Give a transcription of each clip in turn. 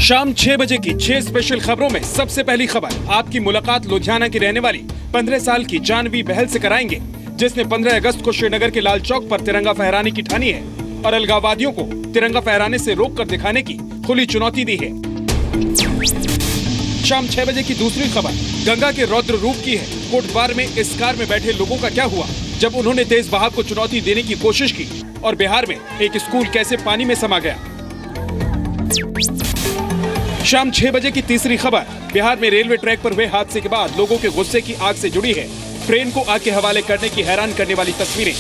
शाम 6 बजे की 6 स्पेशल खबरों में सबसे पहली खबर आपकी मुलाकात लुधियाना की रहने वाली 15 साल की जानवी बहल से कराएंगे, जिसने 15 अगस्त को श्रीनगर के लाल चौक पर तिरंगा फहराने की ठानी है और अलगाववादियों को तिरंगा फहराने से रोक कर दिखाने की खुली चुनौती दी है। शाम 6 बजे की दूसरी खबर गंगा के रौद्र रूप की है। कोटद्वार में इस कार में बैठे लोगों का क्या हुआ जब उन्होंने तेज बहाव को चुनौती देने की कोशिश की, और बिहार में एक स्कूल कैसे पानी में समा गया। शाम 6 बजे की तीसरी खबर बिहार में रेलवे ट्रैक पर हुए हादसे के बाद लोगों के गुस्से की आग से जुड़ी है। ट्रेन को आग के हवाले करने की हैरान करने वाली तस्वीरें।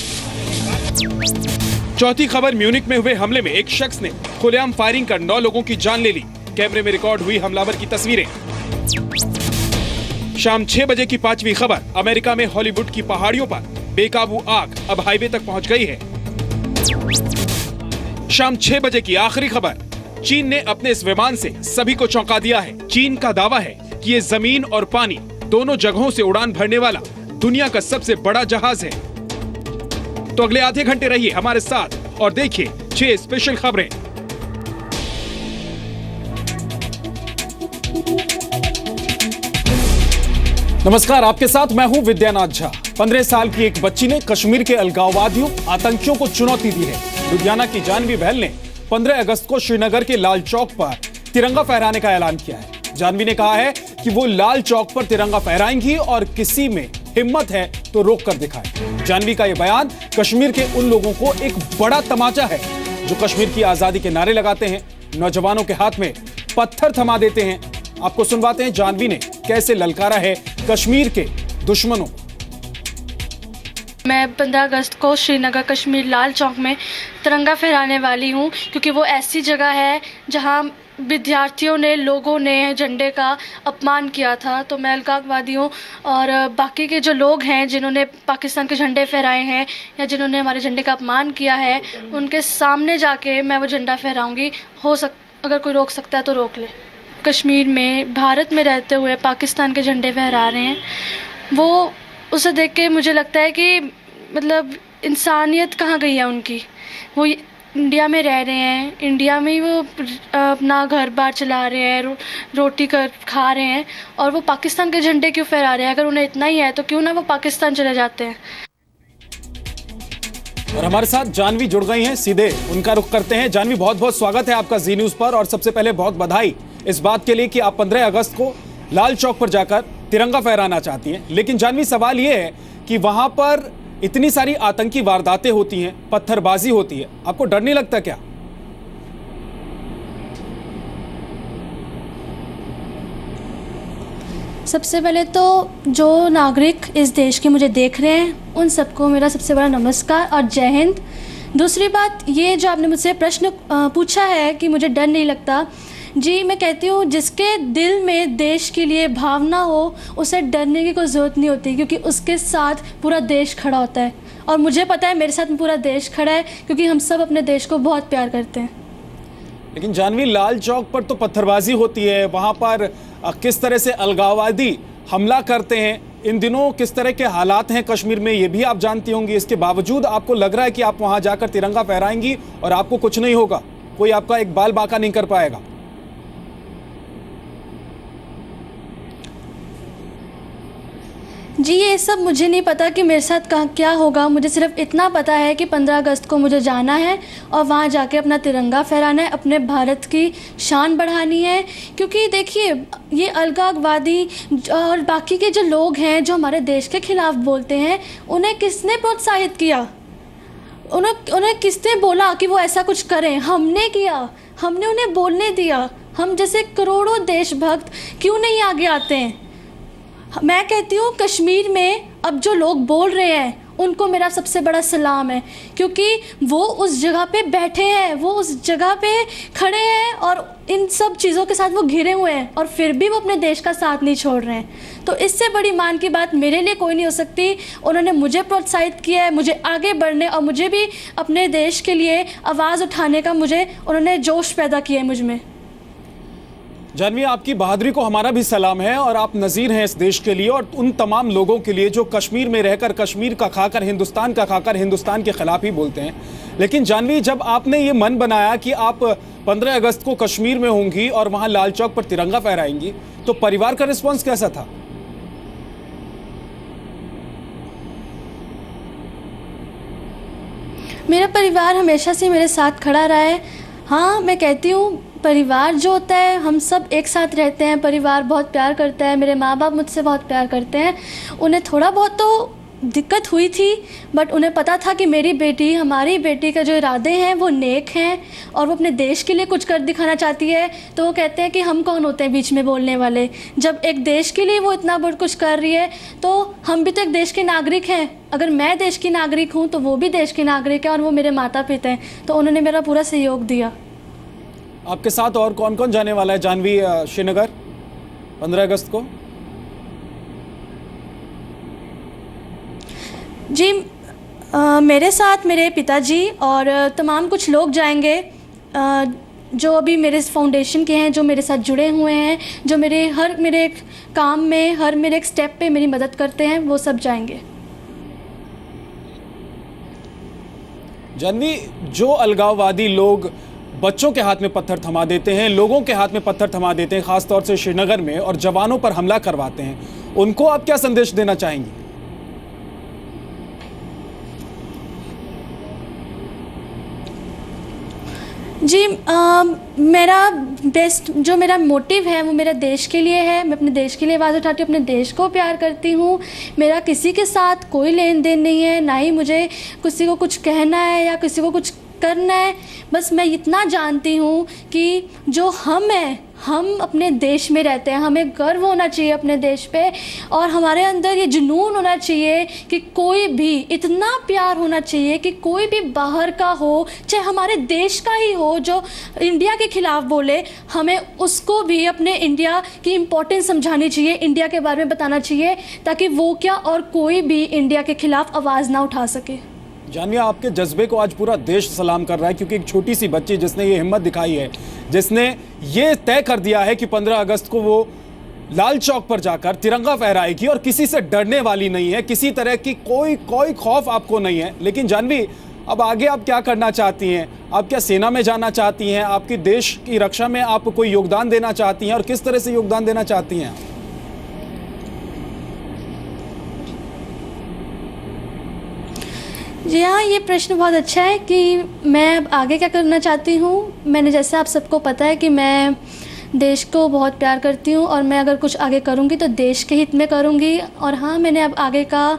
चौथी खबर म्यूनिक में हुए हमले में एक शख्स ने खुलेआम फायरिंग कर 9 लोगों की जान ले ली। कैमरे में रिकॉर्ड हुई हमलावर की तस्वीरें। शाम 6 बजे की पांचवी खबर अमेरिका में हॉलीवुड की पहाड़ियों पर बेकाबू आग अब हाईवे तक पहुंच गई है। शाम 6 बजे की आखिरी खबर चीन ने अपने इस विमान से सभी को चौंका दिया है। चीन का दावा है कि ये जमीन और पानी दोनों जगहों से उड़ान भरने वाला दुनिया का सबसे बड़ा जहाज है। तो अगले आधे घंटे रहिए हमारे साथ और देखिए 6 स्पेशल खबरें। नमस्कार, आपके साथ मैं हूं विद्यानाथ झा। 15 साल की एक बच्ची ने कश्मीर के अलगाववादियों आतंकियों को चुनौती दी है। लुधियाना की जानवी बहल ने 15 अगस्त को श्रीनगर के लाल चौक पर तिरंगा फहराने का ऐलान किया है। जानवी ने कहा है कि वो लाल चौक पर तिरंगा फहराएंगी और किसी में हिम्मत है तो रोक कर दिखाए। जानवी का यह बयान कश्मीर के उन लोगों को एक बड़ा तमाचा है जो कश्मीर की आजादी के नारे लगाते हैं, नौजवानों के हाथ में पत्थर थमा देते हैं। आपको सुनवाते हैं जानवी ने कैसे ललकारा है कश्मीर के दुश्मनों। मैं 15 अगस्त को श्रीनगर कश्मीर लाल चौक में तिरंगा फहराने वाली हूं, क्योंकि वो ऐसी जगह है जहां विद्यार्थियों ने, लोगों ने झंडे का अपमान किया था। तो मैं अलगाववादियों और बाकी के जो लोग हैं जिन्होंने पाकिस्तान के झंडे फहराए हैं या जिन्होंने हमारे झंडे का अपमान किया है, उनके सामने जाके मैं वो झंडा फहराऊँगी। अगर कोई रोक सकता है तो रोक ले। कश्मीर में भारत में रहते हुए पाकिस्तान के झंडे फहरा रहे हैं, वो उसे देख के मुझे लगता है कि मतलब इंसानियत कहाँ गई है उनकी। वो इंडिया में रह रहे हैं, इंडिया में ही वो अपना घर बार चला रहे हैं, रोटी खा रहे हैं, और वो पाकिस्तान के झंडे क्यों फहरा रहे हैं? अगर उन्हें इतना ही है तो क्यों ना वो पाकिस्तान चले जाते हैं। और हमारे साथ जानवी जुड़ गई हैं, सीधे उनका रुख करते हैं। जानवी, बहुत बहुत स्वागत है आपका जी न्यूज पर, और सबसे पहले बहुत बधाई इस बात के लिए कि आप 15 अगस्त को लाल चौक पर जाकर तिरंगा फहराना चाहती हैं। लेकिन जानवी, सवाल ये है कि वहां पर इतनी सारी आतंकी वारदातें होती हैं, पत्थरबाजी होती है, आपको डर नहीं लगता क्या? सबसे पहले तो जो नागरिक इस देश के मुझे देख रहे हैं उन सबको मेरा सबसे बड़ा नमस्कार और जय हिंद। दूसरी बात, ये जो आपने मुझसे प्रश्न पूछा है कि मुझे डर नहीं लगता, जी मैं कहती हूँ जिसके दिल में देश के लिए भावना हो उसे डरने की कोई ज़रूरत नहीं होती, क्योंकि उसके साथ पूरा देश खड़ा होता है। और मुझे पता है मेरे साथ पूरा देश खड़ा है, क्योंकि हम सब अपने देश को बहुत प्यार करते हैं। लेकिन जानवी, लाल चौक पर तो पत्थरबाजी होती है, वहां पर किस तरह से अलगाववादी हमला करते हैं, इन दिनों किस तरह के हालात हैं कश्मीर में, ये भी आप जानती होंगी। इसके बावजूद आपको लग रहा है कि आप वहां जाकर तिरंगा फहराएंगी और आपको कुछ नहीं होगा, कोई आपका एक बाल बांका नहीं कर पाएगा? जी ये सब मुझे नहीं पता कि मेरे साथ क्या होगा। मुझे सिर्फ इतना पता है कि 15 अगस्त को मुझे जाना है और वहाँ जाके अपना तिरंगा फहराना है, अपने भारत की शान बढ़ानी है। क्योंकि देखिए, ये अलगाववादी और बाकी के जो लोग हैं जो हमारे देश के खिलाफ़ बोलते हैं, उन्हें किसने प्रोत्साहित किया? उन्हें किसने बोला कि वो ऐसा कुछ करें? हमने किया, हमने उन्हें बोलने दिया। हम जैसे करोड़ों देशभक्त क्यों नहीं आगे आते हैं? मैं कहती हूँ कश्मीर में अब जो लोग बोल रहे हैं उनको मेरा सबसे बड़ा सलाम है, क्योंकि वो उस जगह पे बैठे हैं, वो उस जगह पे खड़े हैं और इन सब चीज़ों के साथ वो घिरे हुए हैं, और फिर भी वो अपने देश का साथ नहीं छोड़ रहे हैं। तो इससे बड़ी मान की बात मेरे लिए कोई नहीं हो सकती। उन्होंने मुझे प्रोत्साहित किया है, मुझे आगे बढ़ने और मुझे भी अपने देश के लिए आवाज़ उठाने का उन्होंने जोश पैदा किया है मुझ में। जानवी, आपकी बहादुरी को हमारा भी सलाम है और आप नज़ीर हैं इस देश के लिए और उन तमाम लोगों के लिए जो कश्मीर में रहकर कश्मीर का खाकर हिंदुस्तान के खिलाफ ही बोलते हैं। लेकिन जानवी, जब आपने ये मन बनाया कि आप 15 अगस्त को कश्मीर में होंगी और वहां लाल चौक पर तिरंगा फहराएंगी, तो परिवार का रिस्पॉन्स कैसा था? मेरा परिवार हमेशा से मेरे साथ खड़ा रहा है। हाँ, मैं कहती हूँ परिवार जो होता है, हम सब एक साथ रहते हैं, परिवार बहुत प्यार करता है। मेरे माँ बाप मुझसे बहुत प्यार करते हैं। उन्हें थोड़ा बहुत तो दिक्कत हुई थी, बट उन्हें पता था कि मेरी बेटी, हमारी बेटी का जो इरादे हैं वो नेक हैं और वो अपने देश के लिए कुछ कर दिखाना चाहती है। तो वो कहते हैं कि हम कौन होते हैं बीच में बोलने वाले। जब एक देश के लिए वो इतना बड़ा कुछ कर रही है तो हम भी तो एक देश के नागरिक हैं। अगर मैं देश की नागरिक हूँ तो वो भी देश के नागरिक हैं और वो मेरे माता पिता हैं, तो उन्होंने मेरा पूरा सहयोग दिया। आपके साथ और कौन कौन जाने वाला है जानवी श्रीनगर 15 अगस्त को? जी, मेरे साथ मेरे पिताजी और तमाम कुछ लोग जाएंगे जो अभी मेरे फाउंडेशन के हैं, जो मेरे साथ जुड़े हुए हैं, जो मेरे एक काम में, हर मेरे एक स्टेप पे मेरी मदद करते हैं, वो सब जाएंगे। जानवी, जो अलगाववादी लोग बच्चों के हाथ में पत्थर थमा देते हैं, लोगों के हाथ में पत्थर थमा देते हैं, खासतौर से श्रीनगर में, और जवानों पर हमला करवाते हैं, उनको आप क्या संदेश देना चाहेंगी? जी, मेरा मोटिव है वो मेरा देश के लिए है। मैं अपने देश के लिए आवाज़ उठाती हूँ, अपने देश को प्यार करती हूँ। मेरा किसी के साथ कोई लेन देन नहीं है, ना ही मुझे किसी को कुछ कहना है या किसी को कुछ करना है। बस मैं इतना जानती हूँ कि जो हम हैं, हम अपने देश में रहते हैं, हमें गर्व होना चाहिए अपने देश पे और हमारे अंदर ये जुनून होना चाहिए कि कोई भी, इतना प्यार होना चाहिए कि कोई भी बाहर का हो, चाहे हमारे देश का ही हो, जो इंडिया के खिलाफ बोले, हमें उसको भी अपने इंडिया की इम्पोर्टेंस समझानी चाहिए, इंडिया के बारे में बताना चाहिए, ताकि वो क्या और कोई भी इंडिया के खिलाफ आवाज़ ना उठा सके। जानिए, आपके जज्बे को आज पूरा देश सलाम कर रहा है, क्योंकि एक छोटी सी बच्ची जिसने ये हिम्मत दिखाई है, जिसने ये तय कर दिया है कि 15 अगस्त को वो लाल चौक पर जाकर तिरंगा फहराएगी और किसी से डरने वाली नहीं है, किसी तरह की कोई खौफ आपको नहीं है। लेकिन जानवी, अब आगे आप क्या करना चाहती हैं? आप क्या सेना में जाना चाहती हैं? आपकी देश की रक्षा में आप कोई योगदान देना चाहती हैं और किस तरह से योगदान देना चाहती हैं? जी हाँ, ये प्रश्न बहुत अच्छा है कि मैं अब आगे क्या करना चाहती हूँ। मैंने, जैसे आप सबको पता है कि मैं देश को बहुत प्यार करती हूँ और मैं अगर कुछ आगे करूँगी तो देश के हित में करूँगी। और हाँ, मैंने अब आगे का,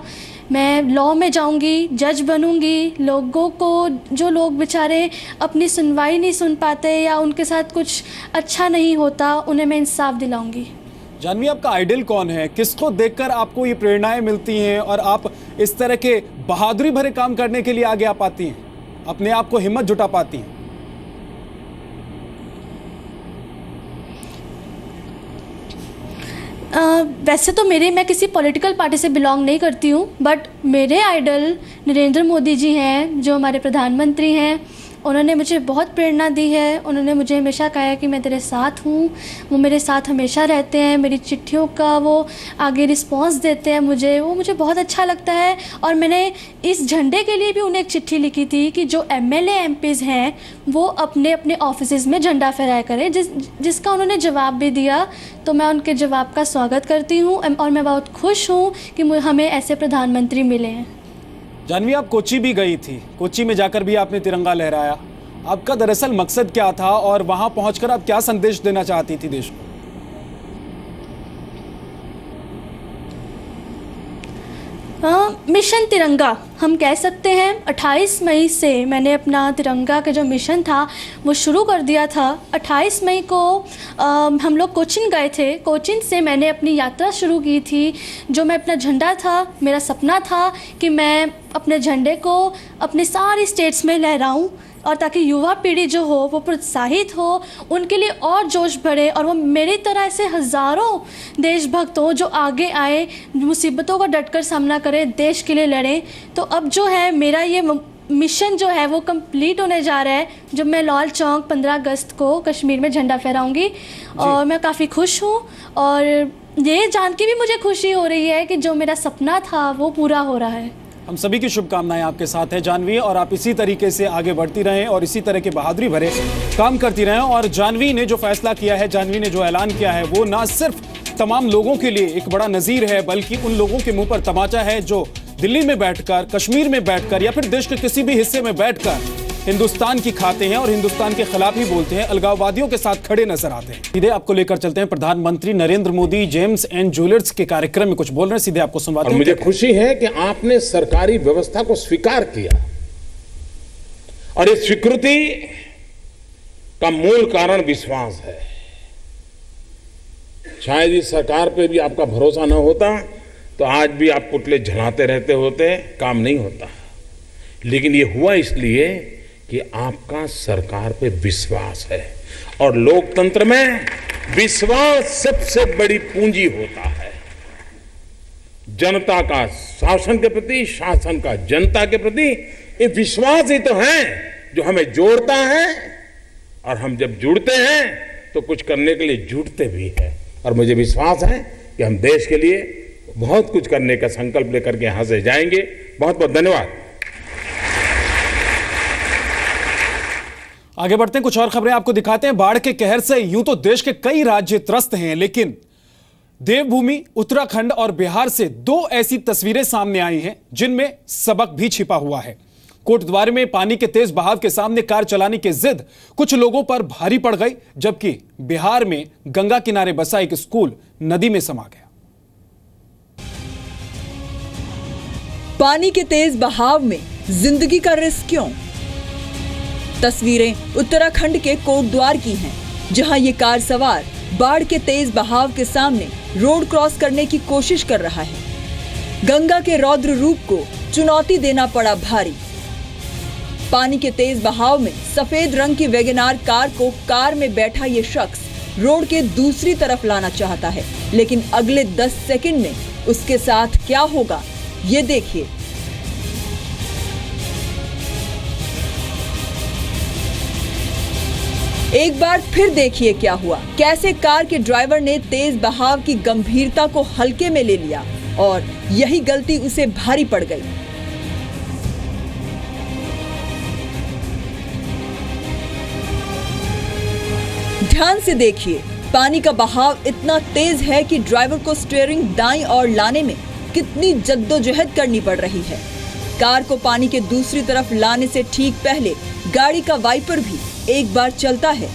मैं लॉ में जाऊँगी, जज बनूँगी, लोगों को, जो लोग बेचारे अपनी सुनवाई नहीं सुन पाते या उनके साथ कुछ अच्छा नहीं होता, उन्हें मैं इंसाफ दिलाऊँगी। जानवी, आपका आइडल कौन है? किसको देखकर आपको ये प्रेरणाएं मिलती हैं और आप इस तरह के बहादुरी भरे काम करने के लिए आगे आ पाती हैं, अपने आप को हिम्मत जुटा पाती हैं? वैसे तो मैं किसी पॉलिटिकल पार्टी से बिलोंग नहीं करती हूँ, बट मेरे आइडल नरेंद्र मोदी जी हैं, जो हमारे प्रधानमंत्री हैं। उन्होंने मुझे बहुत प्रेरणा दी है। उन्होंने मुझे हमेशा कहा है कि मैं तेरे साथ हूँ। वो मेरे साथ हमेशा रहते हैं। मेरी चिट्ठियों का वो आगे रिस्पांस देते हैं मुझे, वो मुझे बहुत अच्छा लगता है। और मैंने इस झंडे के लिए भी उन्हें एक चिट्ठी लिखी थी कि जो MLA MPs हैं वो अपने अपने ऑफिसेज़ में झंडा फहराया करें, जिसका उन्होंने जवाब भी दिया। तो मैं उनके जवाब का स्वागत करती हूँ और मैं बहुत खुश हूँ कि हमें ऐसे प्रधानमंत्री मिले हैं। जानवी, आप कोच्चि भी गई थी, कोच्चि में जाकर भी आपने तिरंगा लहराया। आपका दरअसल मकसद क्या था और वहां पहुंचकर आप क्या संदेश देना चाहती थी देश को? मिशन तिरंगा हम कह सकते हैं। 28 मई से मैंने अपना तिरंगा का जो मिशन था वो शुरू कर दिया था। 28 मई को हम लोग कोचीन गए थे। कोचीन से मैंने अपनी यात्रा शुरू की थी। जो मैं अपना झंडा था, मेरा सपना था कि मैं अपने झंडे को अपने सारी स्टेट्स में लहराऊं और ताकि युवा पीढ़ी जो हो वो प्रोत्साहित हो, उनके लिए और जोश बढ़े और वो मेरी तरह ऐसे हज़ारों देशभक्त हो जो आगे आए, मुसीबतों का डटकर सामना करें, देश के लिए लड़ें। तो अब जो है मेरा ये मिशन जो है वो कंप्लीट होने जा रहा है जब मैं लाल चौक 15 अगस्त को कश्मीर में झंडा फहराऊंगी और मैं काफ़ी खुश हूँ और ये जान के भी मुझे खुशी हो रही है कि जो मेरा सपना था वो पूरा हो रहा है। हम सभी की शुभकामनाएं आपके साथ है जानवी, और आप इसी तरीके से आगे बढ़ती रहें और इसी तरह के बहादुरी भरे काम करती रहें। और जानवी ने जो फैसला किया है, जानवी ने जो ऐलान किया है, वो ना सिर्फ तमाम लोगों के लिए एक बड़ा नजीर है बल्कि उन लोगों के मुंह पर तमाचा है जो दिल्ली में बैठकर, कश्मीर में बैठकर या फिर देश के किसी भी हिस्से में बैठकर हिंदुस्तान की खाते हैं और हिंदुस्तान के खिलाफ ही बोलते हैं, अलगाववादियों के साथ खड़े नजर आते हैं। सीधे आपको लेकर चलते हैं, प्रधानमंत्री Narendra Modi James and jewellers के कार्यक्रम में कुछ बोल रहे हैं, सीधे आपको सुनवाते हैं। मुझे खुशी है कि आपने सरकारी व्यवस्था को स्वीकार किया और इस स्वीकृति का मूल कारण विश्वास है। शायद इस सरकार पे भी आपका भरोसा न होता तो आज भी आप पुतले जलाते रहते होते, काम नहीं होता। लेकिन ये हुआ इसलिए कि आपका सरकार पे विश्वास है और लोकतंत्र में विश्वास सबसे बड़ी पूंजी होता है। जनता का शासन के प्रति, शासन का जनता के प्रति, ये विश्वास ही तो है जो हमें जोड़ता है और हम जब जुड़ते हैं तो कुछ करने के लिए जुटते भी हैं। और मुझे विश्वास है कि हम देश के लिए बहुत कुछ करने का संकल्प लेकर के यहां से जाएंगे। बहुत बहुत धन्यवाद। आगे बढ़ते हैं, कुछ और खबरें आपको दिखाते हैं। बाढ़ के कहर से यूं तो देश के कई राज्य त्रस्त हैं, लेकिन देवभूमि उत्तराखंड और बिहार से दो ऐसी तस्वीरें सामने आई हैं जिनमें सबक भी छिपा हुआ है। कोटद्वार में पानी के तेज बहाव के सामने कार चलाने की जिद कुछ लोगों पर भारी पड़ गई, जबकि बिहार में गंगा किनारे बसा एक स्कूल नदी में समा गया। पानी के तेज बहाव में जिंदगी का रिस्क क्यों? तस्वीरें उत्तराखंड के कोटद्वार की हैं, जहां ये कार सवार बाढ़ के तेज बहाव के सामने रोड क्रॉस करने की कोशिश कर रहा है। गंगा के रौद्र रूप को चुनौती देना पड़ा भारी। पानी के तेज बहाव में सफेद रंग की वैगनार कार को कार में बैठा ये शख्स रोड के दूसरी तरफ लाना चाहता है, लेकिन अगले 10 सेकंड में उसके साथ क्या होगा ये देखिए। एक बार फिर देखिए क्या हुआ, कैसे कार के ड्राइवर ने तेज बहाव की गंभीरता को हल्के में ले लिया और यही गलती उसे भारी पड़ गई। ध्यान से देखिए, पानी का बहाव इतना तेज है कि ड्राइवर को स्टीयरिंग दाईं ओर लाने में कितनी जद्दोजहद करनी पड़ रही है। कार को पानी के दूसरी तरफ लाने से ठीक पहले गाड़ी का वाइपर भी एक बार चलता है।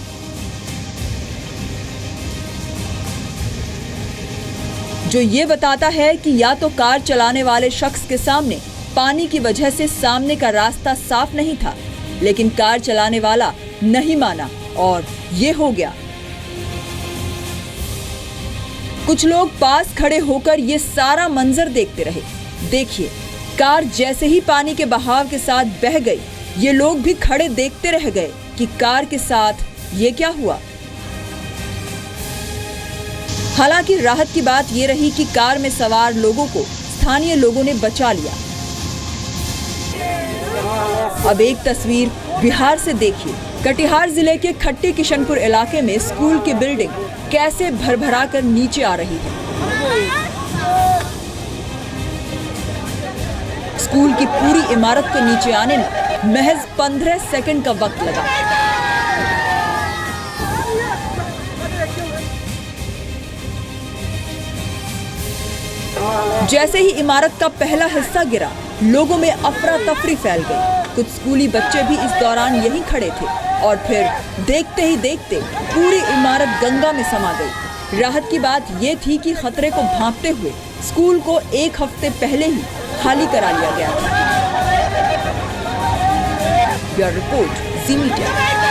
जो ये बताता है कि या तो कार चलाने वाले शख्स के सामने पानी की वजह से सामने का रास्ता साफ नहीं था, लेकिन कार चलाने वाला नहीं माना और ये हो गया। कुछ लोग पास खड़े होकर ये सारा मंजर देखते रहे। देखिए, कार जैसे ही पानी के बहाव के साथ बह गई, ये लोग भी खड़े देखते रह गए कि कार के साथ ये क्या हुआ। हालांकि राहत की बात ये रही कि कार में सवार लोगों को स्थानीय लोगों ने बचा लिया। अब एक तस्वीर बिहार से देखिए। कटिहार जिले के खट्टी किशनपुर इलाके में स्कूल की बिल्डिंग कैसे भरभरा कर नीचे आ रही है। स्कूल की पूरी इमारत को नीचे आने में महज 15 सेकंड का वक्त लगा। जैसे ही इमारत का पहला हिस्सा गिरा, लोगों में अफरा तफरी फैल गई। कुछ स्कूली बच्चे भी इस दौरान यहीं खड़े थे और फिर देखते ही देखते पूरी इमारत गंगा में समा गई। राहत की बात ये थी कि खतरे को भांपते हुए स्कूल को 1 हफ्ते पहले ही खाली करा लिया गया था। ब्यूरो रिपोर्ट, जी मीडिया।